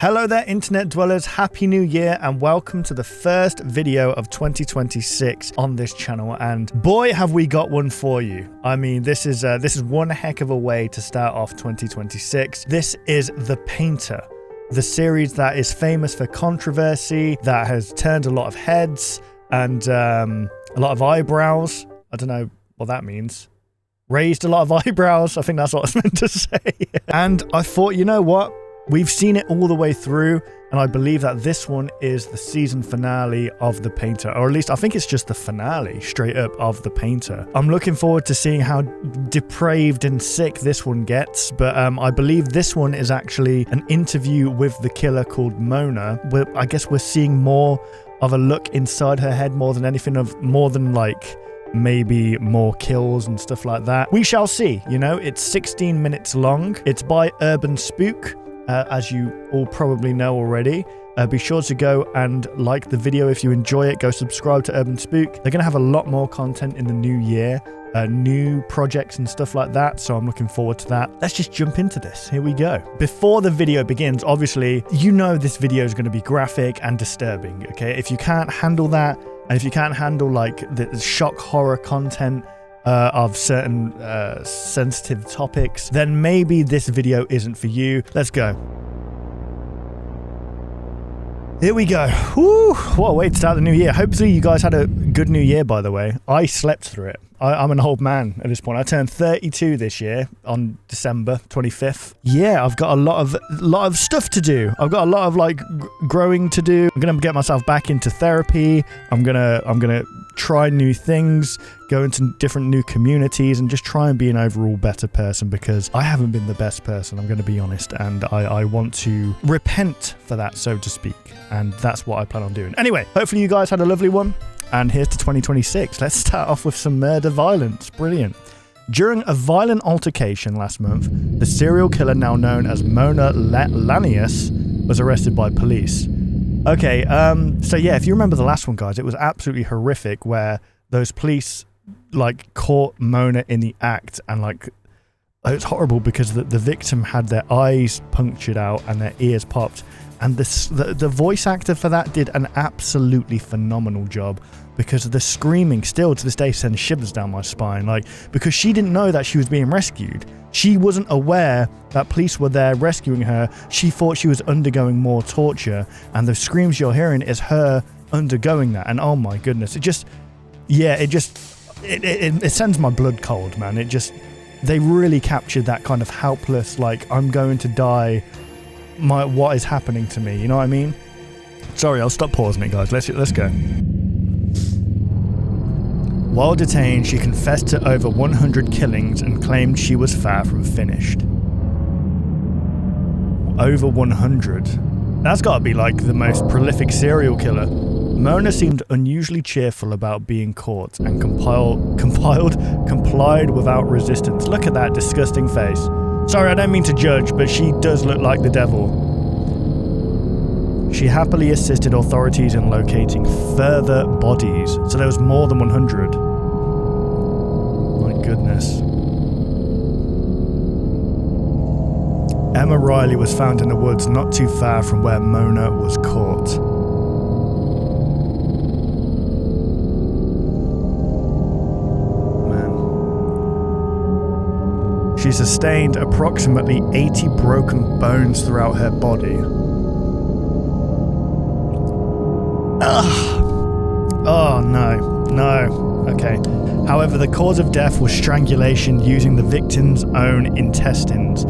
Hello there, internet dwellers. Happy New Year and welcome to the first video of 2026 on this channel. And boy, have we got one for you. I mean, this is one heck of a way to start off 2026. This is The Painter, the series that is famous for controversy, that has turned a lot of heads and a lot of eyebrows. I don't know what that means. Raised a lot of eyebrows. I think that's what I was meant to say. And I thought, you know what? We've seen it all the way through, and I believe that this one is the season finale of The Painter, or at least I think it's just the finale, straight up, of The Painter. I'm looking forward to seeing how depraved and sick this one gets, but I believe this one is actually an interview with the killer called Mona. I guess we're seeing more of a look inside her head more than anything, more than like maybe more kills and stuff like that. We shall see. You know, it's 16 minutes long. It's by Urban Spook. As you all probably know already. Be sure to go and like the video if you enjoy it. Go subscribe to Urban Spook. They're going to have a lot more content in the new year, new projects and stuff like that, so I'm looking forward to that. Let's just jump into this. Here we go. Before the video begins, obviously, you know this video is going to be graphic and disturbing, okay? If you can't handle that, and if you can't handle like the shock horror content of certain sensitive topics, then maybe this video isn't for you. Let's go. Here we go. Woo, what a way to start the new year. Hopefully you guys had a good new year, by the way. I slept through it. I'm an old man at this point. I turned 32 this year on December 25th. Yeah, I've got a lot of stuff to do. I've got a lot of like growing to do. I'm gonna get myself back into therapy. I'm gonna try new things, go into different new communities, and just try and be an overall better person, because I haven't been the best person, I'm going to be honest, and I want to repent for that, so to speak, and that's what I plan on doing. Anyway, hopefully you guys had a lovely one, and here's to 2026. Let's start off with some murder violence. Brilliant. During a violent altercation last month, the serial killer now known as Mona Lanius was arrested by police. Okay, so yeah, if you remember the last one, guys, it was absolutely horrific, where those police like caught Mona in the act, and like it was horrible because the victim had their eyes punctured out and their ears popped, and the voice actor for that did an absolutely phenomenal job, because the screaming still to this day sends shivers down my spine, like, because she didn't know that she was being rescued. She wasn't aware that police were there rescuing her. She thought she was undergoing more torture, and the screams you're hearing is her undergoing that. And oh my goodness, it sends my blood cold, man. They really captured that kind of helpless, like, I'm going to die, what is happening to me, you know what I mean? Sorry, I'll stop pausing it, guys. Let's go. While detained, she confessed to over 100 killings and claimed she was far from finished. Over 100. That's got to be like the most prolific serial killer. Mona seemed unusually cheerful about being caught and complied without resistance. Look at that disgusting face. Sorry, I don't mean to judge, but she does look like the devil. She happily assisted authorities in locating further bodies, so there was more than 100. My goodness. Emma Riley was found in the woods not too far from where Mona was caught. Man. She sustained approximately 80 broken bones throughout her body. Ugh. Oh, no. Okay. However, the cause of death was strangulation using the victim's own intestines.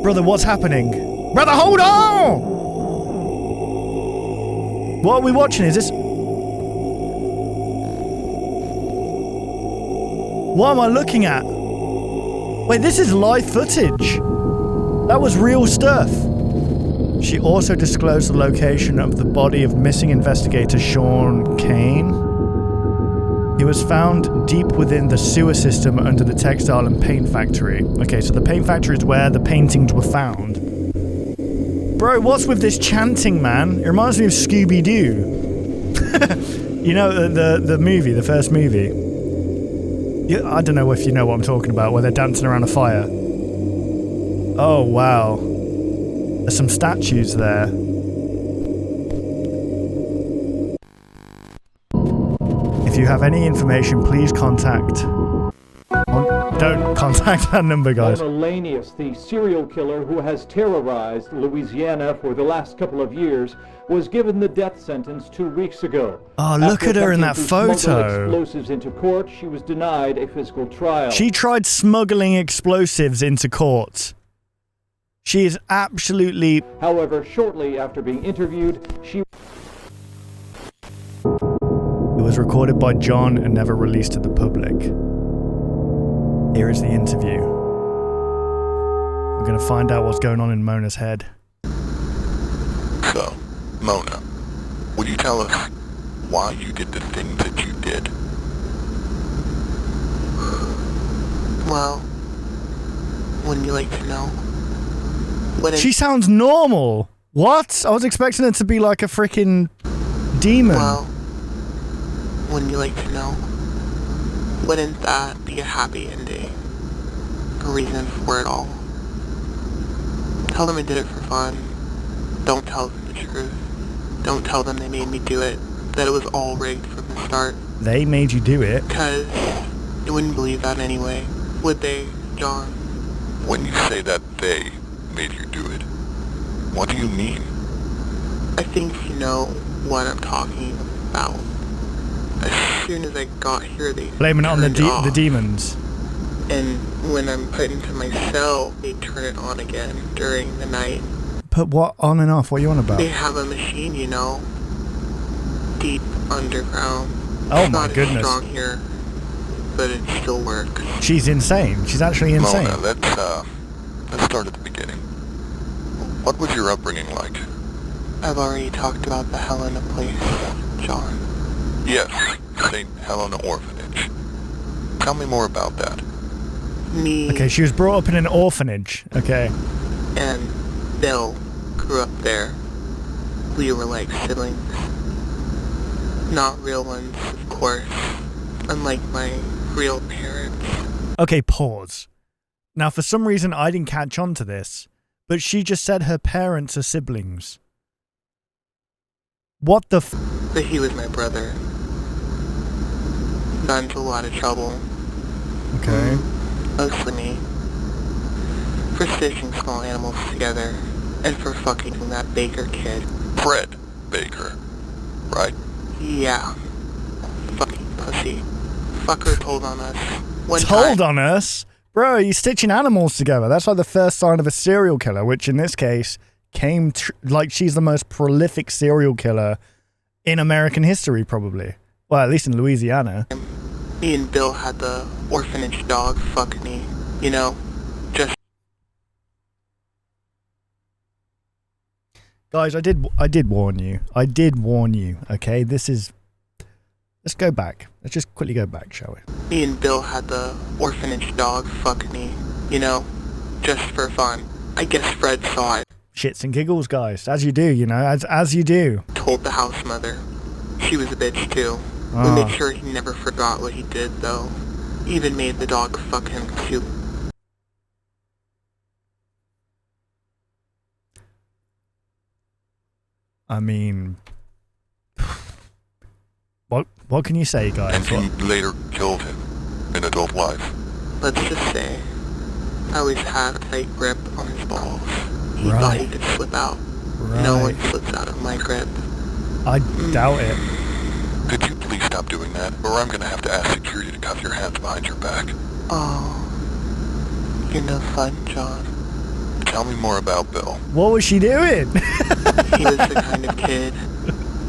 Brother, what's happening? Brother, hold on! What are we watching? Is this... What am I looking at? Wait, this is live footage. That was real stuff. She also disclosed the location of the body of missing investigator Sean Kane. He was found deep within the sewer system under the textile and paint factory. Okay, so the paint factory is where the paintings were found. Bro, what's with this chanting, man? It reminds me of Scooby-Doo. You know, the movie, the first movie. Yeah, I don't know if you know what I'm talking about, where they're dancing around a fire. Oh, wow. There's some statues there. If you have any information, please contact... Don't contact that number, guys. Mona Lanius, the serial killer who has terrorized Louisiana for the last couple of years, was given the death sentence 2 weeks ago. Oh, look at her in that Smuggle photo. explosives into court, she was denied a physical trial. She tried smuggling explosives into court. She is absolutely... However, shortly after being interviewed, she... It was recorded by John and never released to the public. Here is the interview. We're going to find out what's going on in Mona's head. So, Mona, will you tell us why you did the things that you did? Well, wouldn't you like to know? She sounds normal. What? I was expecting her to be like a freaking demon. Well, wouldn't you like to know? Wouldn't that be a happy ending? A reason for it all? Tell them I did it for fun. Don't tell them the truth. Don't tell them they made me do it. That it was all rigged from the start. They made you do it? Because they wouldn't believe that anyway. Would they, John? When you say that they made you do it, what do you mean? I think you know what I'm talking about. As soon as I got here, they Blaming it on the turned it off. the demons. And when I'm put into my cell, they turn it on again during the night. Put what on and off? What are you on about? They have a machine, you know, deep underground. Oh It's my not goodness. as strong here, but it still works. She's insane. She's actually insane. Mona, let's start at the beginning. What was your upbringing like? I've already talked about the Helena place, John. Yes, St. Helena Orphanage. Tell me more about that. Me Okay, she was brought up in an orphanage. Okay. and Bill grew up there. We were like siblings. Not real ones, of course. Unlike my real parents. Okay, pause. Now, for some reason, I didn't catch on to this, but she just said her parents are siblings. What the f... But he was my brother. Got into a lot of trouble. Okay. Mostly me. For stitching small animals together. And for fucking that Baker kid. Fred Baker, right? Yeah. Fucking pussy. Fucker told on us. One Told time. on us? Bro, you're stitching animals together. That's like the first sign of a serial killer, which in this case came... like, she's the most prolific serial killer in American history, probably. Well, at least in Louisiana. Me and Bill had the orphanage dog fuck me. You know? Just... Guys, I did warn you. I did warn you, okay? This is... Let's go back. Let's just quickly go back, shall we? Me and Bill had the orphanage dog fuck me. You know? Just for fun. I guess Fred saw it. Shits and giggles, guys. As you do, you know? As you do. Told the house mother. She was a bitch too. We Ah. made sure he never forgot what he did though. Even made the dog fuck him too. I mean... What can you say, guys? And you later killed him in adult life. Let's just say, I always had a tight grip on his balls. He Right. thought he could slip out. No one slips out of my grip. I doubt it. Could you please stop doing that, or I'm gonna have to ask security to cuff your hands behind your back. Oh, you're no fun, John. Tell me more about Bill. What was she doing? He was the kind of kid.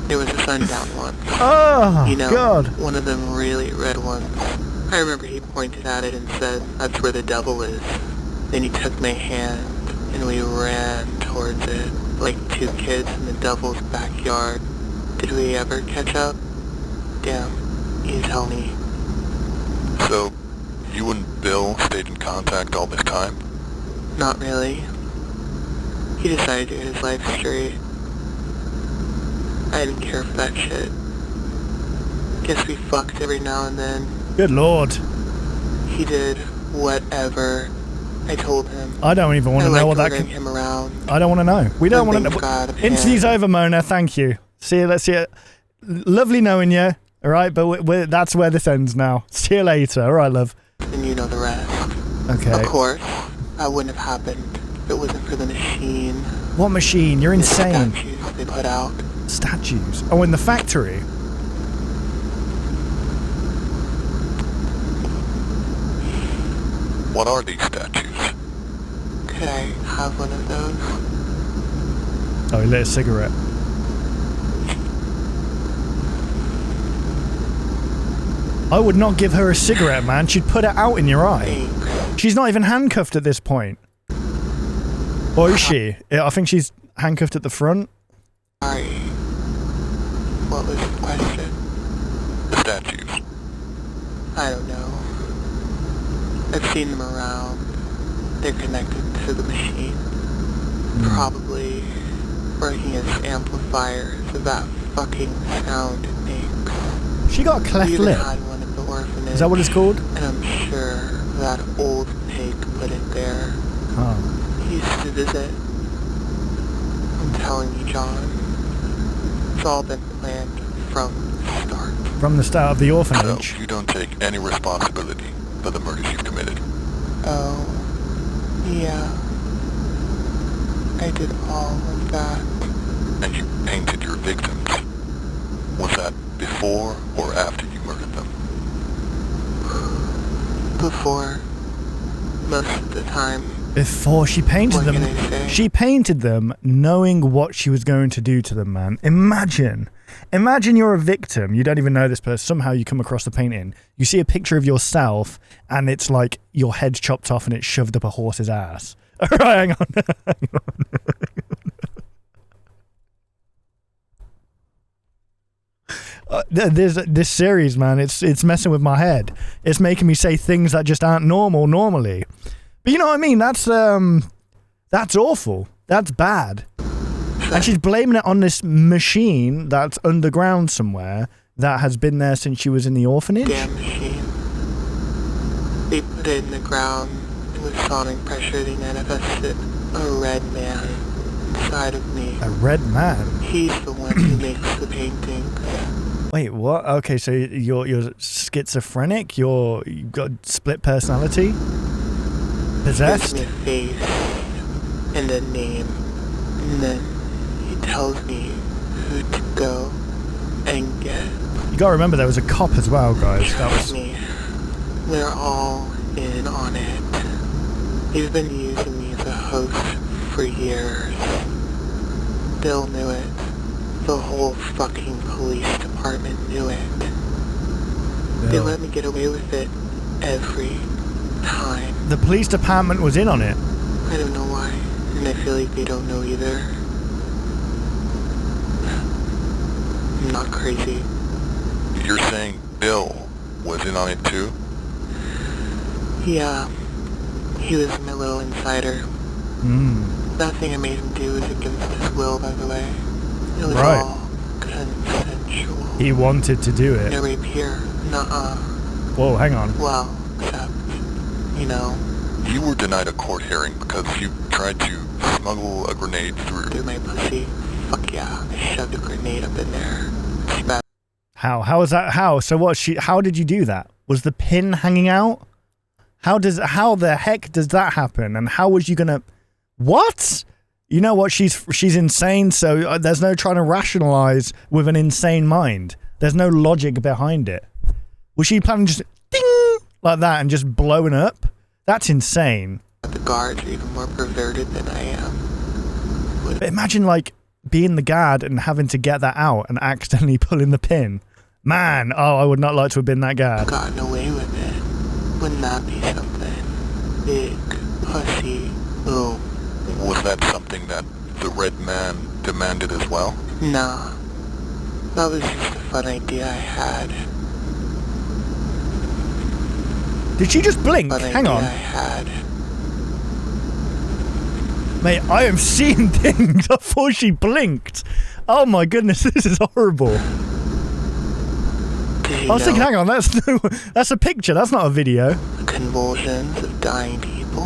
There was a sundown once. Oh, You know, God. one of them really red ones. I remember he pointed at it and said, "That's where the devil is." Then he took my hand and we ran towards it like two kids in the devil's backyard. Did we ever catch up? Damn, you tell me. So, you and Bill stayed in contact all this time? Not really. He decided to get his life straight. I didn't care for that shit. Guess we fucked every now and then. Good lord. He did whatever I told him. I don't even want to know what that can. Him around. I don't want to know. We don't want to know. Interview's over, Mona. Thank you. See you. Let's see it. Lovely knowing you. All right, but that's where this ends now. See you later. All right, love. And you know the rest. Okay. Of course, that wouldn't have happened if it wasn't for the machine. What machine? You're insane. The statues they put out. Statues? Oh, in the factory? What are these statues? Could I have one of those? Oh, he lit a cigarette. I would not give her a cigarette, man. She'd put it out in your eye. Thanks. She's not even handcuffed at this point. Or is she? I think she's handcuffed at the front. Sorry. What was the question? The statues. I don't know. I've seen them around. They're connected to the machine. Probably working as amplifiers of that fucking sound it makes. She got a cleft We even lip. had one at the orphanage. Is that what it's called? And I'm sure that old pig put it there. Oh. He used to visit. I'm telling you, John. It's all been planned from the start. From the start of the So orphanage. you don't take any responsibility for the murders you've committed. Oh, yeah. I did all of that. And you painted your victims. Was that before or after you murdered them? Before. Most of the time. Before she painted What them. can I say? She painted them knowing what she was going to do to them, man. Imagine you're a victim. You don't even know this person. Somehow you come across the painting. You see a picture of yourself and it's like your head's chopped off and it's shoved up a horse's ass. All right, hang on. This series, man, it's messing with my head. It's making me say things that just aren't normal normally. But you know what I mean? That's awful. That's bad. And she's blaming it on this machine that's underground somewhere that has been there since she was in the orphanage. Damn machine. They put it in the ground, and with sonic pressure they manifested a red man inside of me. A red man? He's the one who makes the paintings. Wait, what? Okay, so you're schizophrenic? You've got split personality? Possessed? Gives me a face and a name, and then he tells me who to go and get. You gotta remember there was a cop as well, guys. That Trust was... me, they're all in on it. They've been using me as a host for years. Bill knew it. The whole fucking police department knew it. They Bill. let me get away with it every time. The police department was in on it. I don't know why, and I feel like they don't know either. I'm not crazy. You're saying Bill was in on it too? Yeah, he was my little insider. Nothing I made him do was against his will, by the way. It was Right. all consensual. He wanted to do No it. rape here. Nuh-uh. Whoa, hang on. Well, except, you know, You were denied a court hearing because you tried to smuggle a grenade through through. my pussy. Fuck yeah, I shoved a grenade up in there. Spat How was that? How? So what? How did you do that? Was the pin hanging out? How the heck does that happen? And how was you gonna? What? You know what? She's insane. So there's no trying to rationalize with an insane mind. There's no logic behind it. Was she planning just ding like that and just blowing up? That's insane. the guards are even more perverted than I am. But imagine like being the guard and having to get that out and accidentally pulling the pin. Man, oh, I would not like to have been that guard. Gotten away with it. Wouldn't that be something? Big pussy. Boom. Was that something that the red man demanded as well? Nah. That was just a fun idea I had. Did she just blink? Fun Hang idea on. I had. Mate, I am seeing things. I thought she blinked. Oh my goodness, this is horrible. Did you I was thinking, know hang on, that's a picture. That's not a video. a convulsions of dying people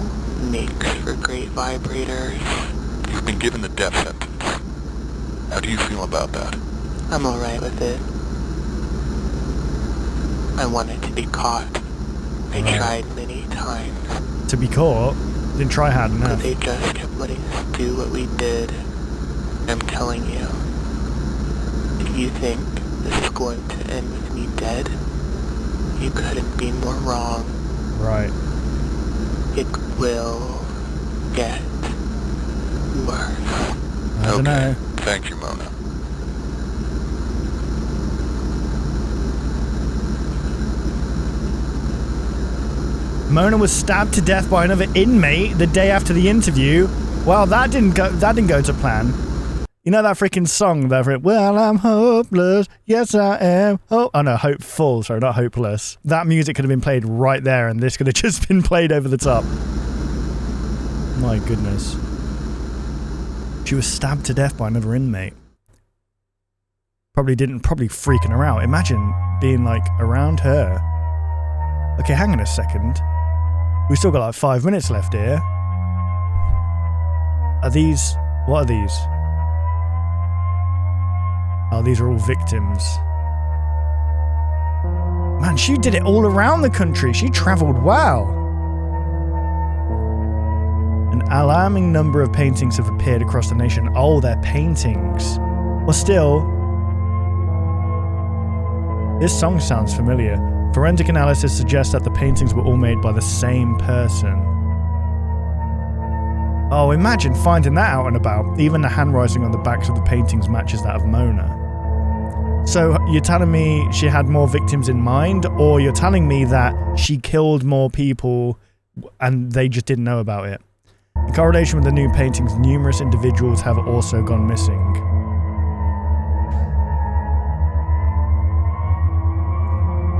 makes for great vibrators. You've been given the death sentence. How do you feel about that? I'm alright with it. I wanted to be caught. I tried many times. To be caught? Didn't try hard But enough. they just kept letting us do what we did. I'm telling you, if you think this is going to end with me dead, you couldn't be more wrong. Right. It will get worse. I don't know. Thank you, Mona. Mona was stabbed to death by another inmate the day after the interview. Well, that didn't go to plan. You know that freaking song there? Well, I'm hopeless. Yes, I am. Oh no, hopeful. Sorry, not hopeless. That music could have been played right there, and this could have just been played over the top. My goodness. She was stabbed to death by another inmate. Probably freaking her out. Imagine being like around her. Okay, hang on a second. We still got like 5 minutes left here. What are these? Oh, these are all victims. Man, she did it all around the country. She travelled well. An alarming number of paintings have appeared across the nation. Oh, they're paintings. Well, still, this song sounds familiar. Forensic analysis suggests that the paintings were all made by the same person. Oh, imagine finding that out and about. Even the handwriting on the backs of the paintings matches that of Mona. So you're telling me she had more victims in mind, or you're telling me that she killed more people and they just didn't know about it? In correlation with the new paintings, numerous individuals have also gone missing.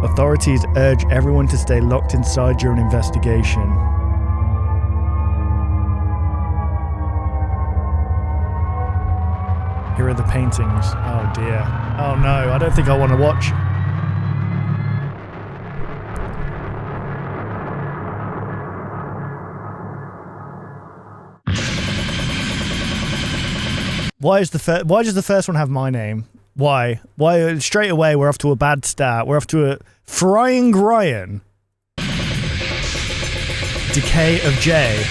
Authorities urge everyone to stay locked inside during investigation. Here are the paintings. Oh dear. Oh no, I don't think I want to watch. Why does the first one have my name? Why? Why straight away we're off to a bad start. We're off to a Frying Ryan. Decay of J.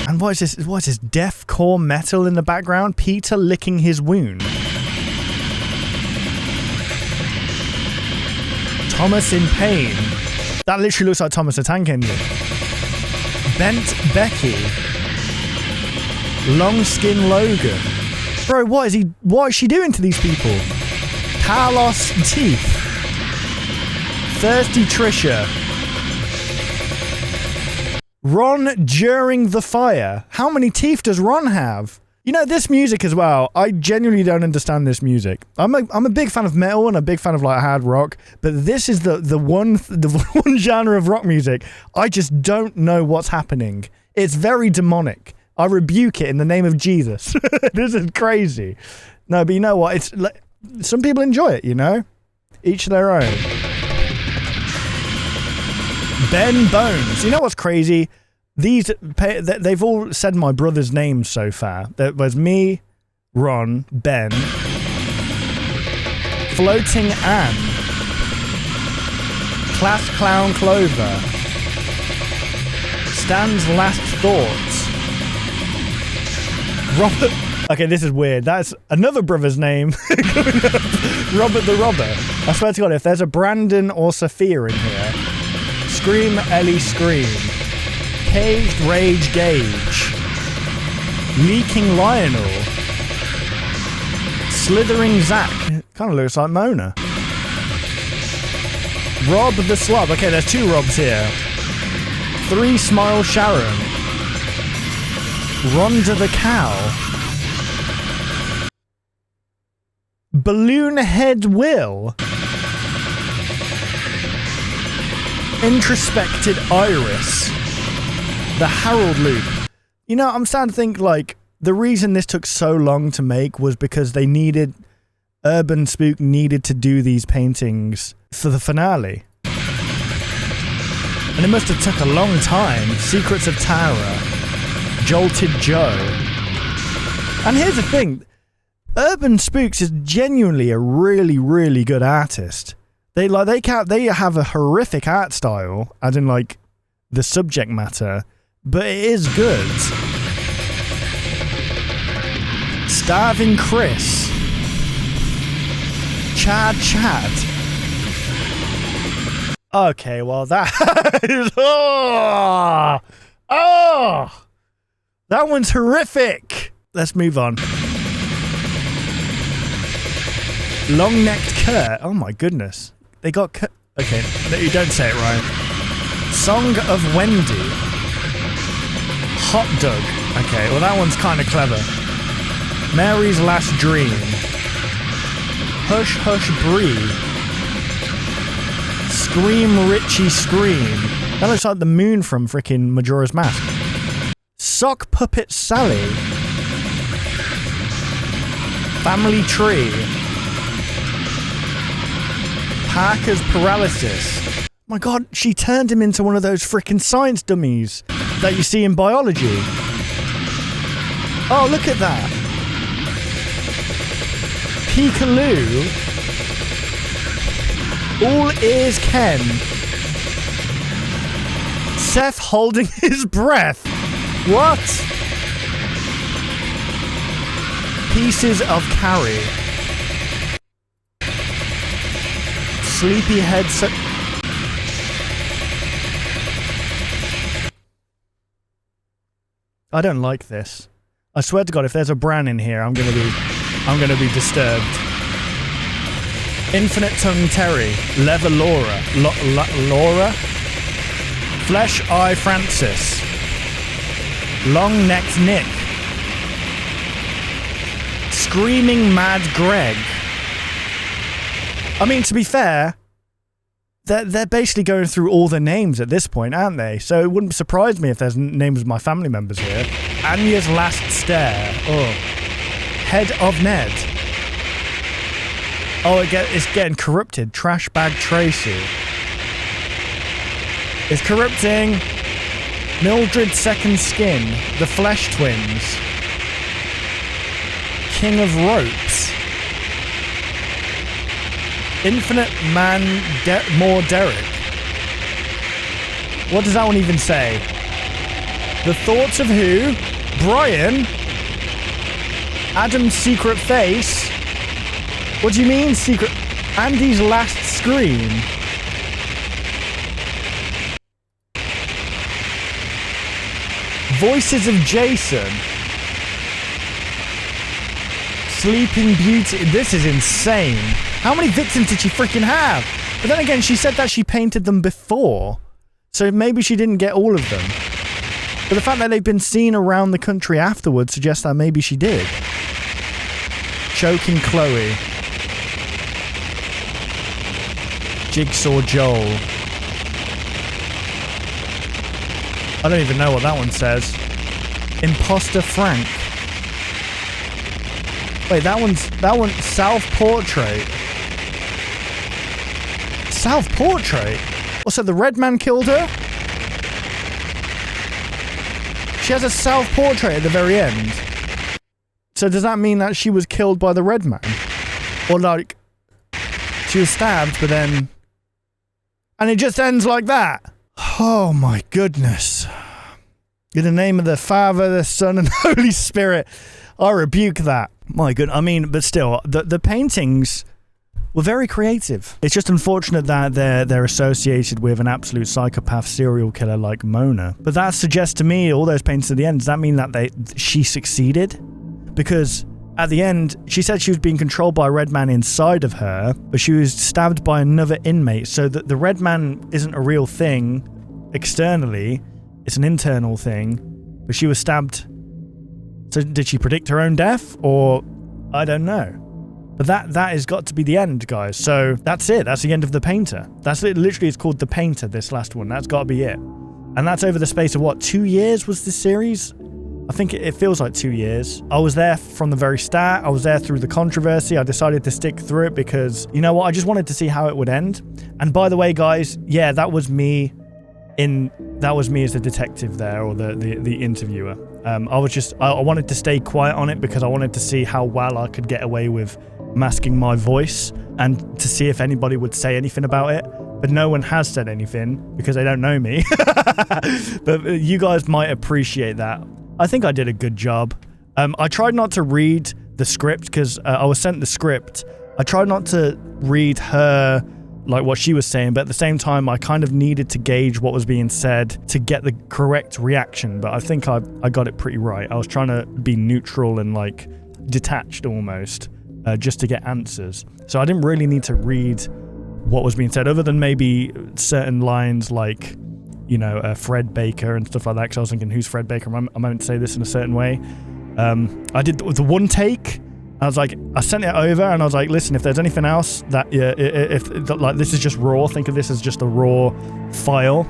And what is this? What is this? Deathcore metal in the background? Peter licking his wound. Thomas in pain. That literally looks like Thomas the Tank Engine. Bent Becky. Long Skin Logan. Bro, what is she doing to these people? Carlos Teeth. Thirsty Trisha. Ron during the fire. How many teeth does Ron have? You know, this music as well, I genuinely don't understand this music. I'm a big fan of metal and a big fan of like hard rock, but this is the one genre of rock music I just don't know what's happening. It's very demonic. I rebuke it in the name of Jesus. This is crazy. No, but you know what? It's like, some people enjoy it, you know? Each their own. Ben Bones. You know what's crazy? They've all said my brother's names so far. There was me, Ron, Ben, Floating Anne, Class Clown Clover, Stan's Last Thoughts, Robert. Okay, this is weird. That's another brother's name. Robert the Robber. I swear to God, if there's a Brandon or Sophia in here, Scream Ellie Scream, Caged Rage Gage, Leaking Lionel, Slithering Zach. Kind of looks like Mona. Rob the Slob. Okay, there's two Robs here. 3 Smile Sharon, Rhonda the Cow, Balloon Head Will, Introspected Iris, the Harold Loop. You know, I'm starting to think like the reason this took so long to make was because they needed, Urban Spook needed to do these paintings for the finale. And it must have took a long time. Secrets of Tara. Jolted Joe. And here's the thing. Urban Spooks is genuinely a really, really good artist. They have a horrific art style, as in like the subject matter, but it is good. Starving Chris. Chad. Okay, well that is that one's horrific. Let's move on. Long-necked Kurt. Oh my goodness. They got Kurt. Okay, no, you don't say it right. Song of Wendy. Hot Dog. Okay, well that one's kind of clever. Mary's Last Dream. Hush Hush Bree. Scream Richie Scream. That looks like the moon from frickin' Majora's Mask. Sock Puppet Sally. Family Tree. Parker's Paralysis. My god, she turned him into one of those frickin' science dummies that you see in biology. Oh, look at that. Peekaloo. All Ears Ken. Seth holding his breath. What? Pieces of Carrie. Sleepyhead. I don't like this. I swear to God, if there's a Bran in here, I'm gonna be disturbed. Infinite Tongue Terry. Leather Laura. Laura. Flesh Eye Francis. Long Necked Nick. Screaming Mad Greg. I mean, to be fair, they're basically going through all the names at this point, aren't they? So it wouldn't surprise me if there's names of my family members here. Anya's Last Stare. Oh. Head of Ned. Oh, it's getting corrupted. Trash Bag Tracy. It's corrupting. Mildred Second Skin. The Flesh Twins. King of Ropes. Infinite Man More Derek. What does that one even say? The Thoughts of Who? Brian? Adam's Secret Face? What do you mean secret? Andy's Last Scream? Voices of Jason? Sleeping Beauty? This is insane. How many victims did she freaking have? But then again, she said that she painted them before. So maybe she didn't get all of them. But the fact that they've been seen around the country afterwards suggests that maybe she did. Choking Chloe. Jigsaw Joel. I don't even know what that one says. Imposter Frank. Wait, that one's self-portrait. Self-portrait? Also, the red man killed her? She has a self-portrait at the very end. So does that mean that she was killed by the red man? Or like, she was stabbed, but then... And it just ends like that? Oh my goodness. In the name of the Father, the Son, and the Holy Spirit, I rebuke that. My goodness, I mean, but still, the paintings were very creative. It's just unfortunate that they're associated with an absolute psychopath serial killer like Mona. But that suggests to me, all those paintings at the end, does that mean that she succeeded? Because at the end, she said she was being controlled by a red man inside of her, but she was stabbed by another inmate. So the red man isn't a real thing externally, it's an internal thing, but she was stabbed. So did she predict her own death? Or I don't know. But that has got to be the end, guys. So that's it. That's the end of The Painter. That's it. Literally, it's called The Painter, this last one. That's got to be it. And that's over the space of, what, 2 years was this series? I think it feels like 2 years. I was there from the very start. I was there through the controversy. I decided to stick through it because, you know what, I just wanted to see how it would end. And by the way, guys, yeah, that was me that was me as the detective there, or the interviewer. I wanted to stay quiet on it because I wanted to see how well I could get away with masking my voice and to see if anybody would say anything about it. But no one has said anything because they don't know me. But you guys might appreciate that. I think I did a good job. I tried not to read the script because I was sent the script. I tried not to read her, like what she was saying, but at the same time, I kind of needed to gauge what was being said to get the correct reaction. But I think I got it pretty right. I was trying to be neutral and like detached almost, just to get answers. So I didn't really need to read what was being said, other than maybe certain lines like, you know, Fred Baker and stuff like that, because I was thinking, who's Fred Baker? I'm meant to say this in a certain way. I did the one take. I was like, I sent it over and I was like, listen, if there's anything else that, if like this is just raw, think of this as just a raw file.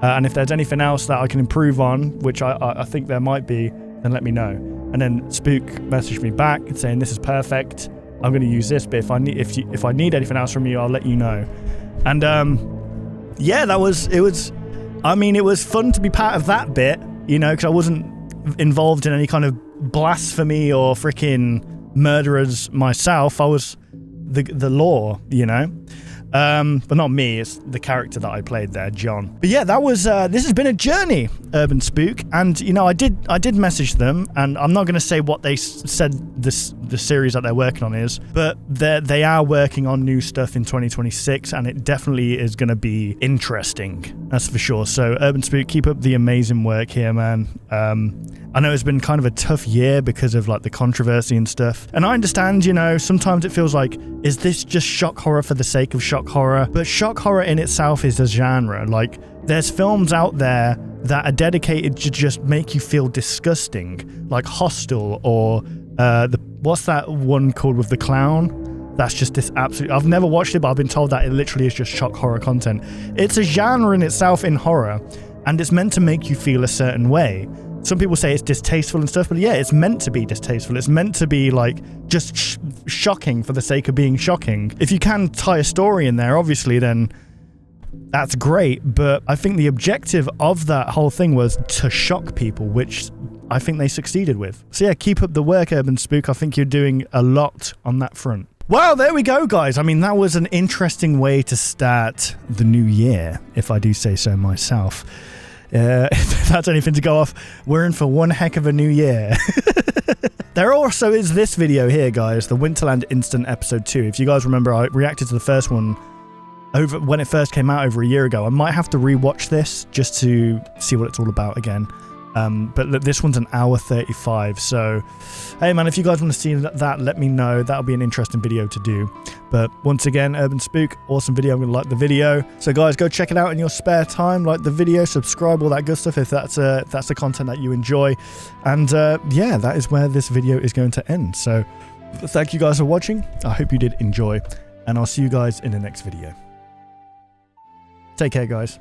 And if there's anything else that I can improve on, which I think there might be, then let me know. And then Spook messaged me back saying, this is perfect. I'm going to use this, but if I need anything else from you, I'll let you know. And yeah, it was fun to be part of that bit, you know, because I wasn't involved in any kind of blasphemy or freaking murderers myself. I was the law, you know. But not me, it's the character that I played there, John. But yeah, that was this has been a journey, Urban Spook, and you know, I did message them, and I'm not going to say what they said the series that they're working on is, but they are working on new stuff in 2026, and it definitely is going to be interesting, that's for sure. So Urban Spook, keep up the amazing work here, man. I know it's been kind of a tough year because of like the controversy and stuff. And I understand, you know, sometimes it feels like, is this just shock horror for the sake of shock horror? But shock horror in itself is a genre. Like, there's films out there that are dedicated to just make you feel disgusting, like Hostel or what's that one called with the clown? That's just this absolute... I've never watched it, but I've been told that it literally is just shock horror content. It's a genre in itself in horror, and it's meant to make you feel a certain way. Some people say it's distasteful and stuff, but yeah, it's meant to be distasteful. It's meant to be like just shocking for the sake of being shocking. If you can tie a story in there, obviously, then that's great. But I think the objective of that whole thing was to shock people, which I think they succeeded with. So yeah, keep up the work, Urban Spook. I think you're doing a lot on that front. Well, there we go, guys. I mean, that was an interesting way to start the new year, if I do say so myself. If that's anything to go off, we're in for one heck of a new year. There also is this video here, guys, the Winterland Instant Episode 2. If you guys remember, I reacted to the first one over when it first came out over a year ago. I might have to rewatch this just to see what it's all about again. But this one's an hour 35, so hey man, if you guys want to see that, let me know. That'll be an interesting video to do. But once again, Urban Spook, awesome video. I'm gonna like the video, so guys, go check it out in your spare time. Like the video, subscribe, all that good stuff if that's the content that you enjoy. And yeah, that is where this video is going to end. So thank you guys for watching. I hope you did enjoy, and I'll see you guys in the next video. Take care, guys.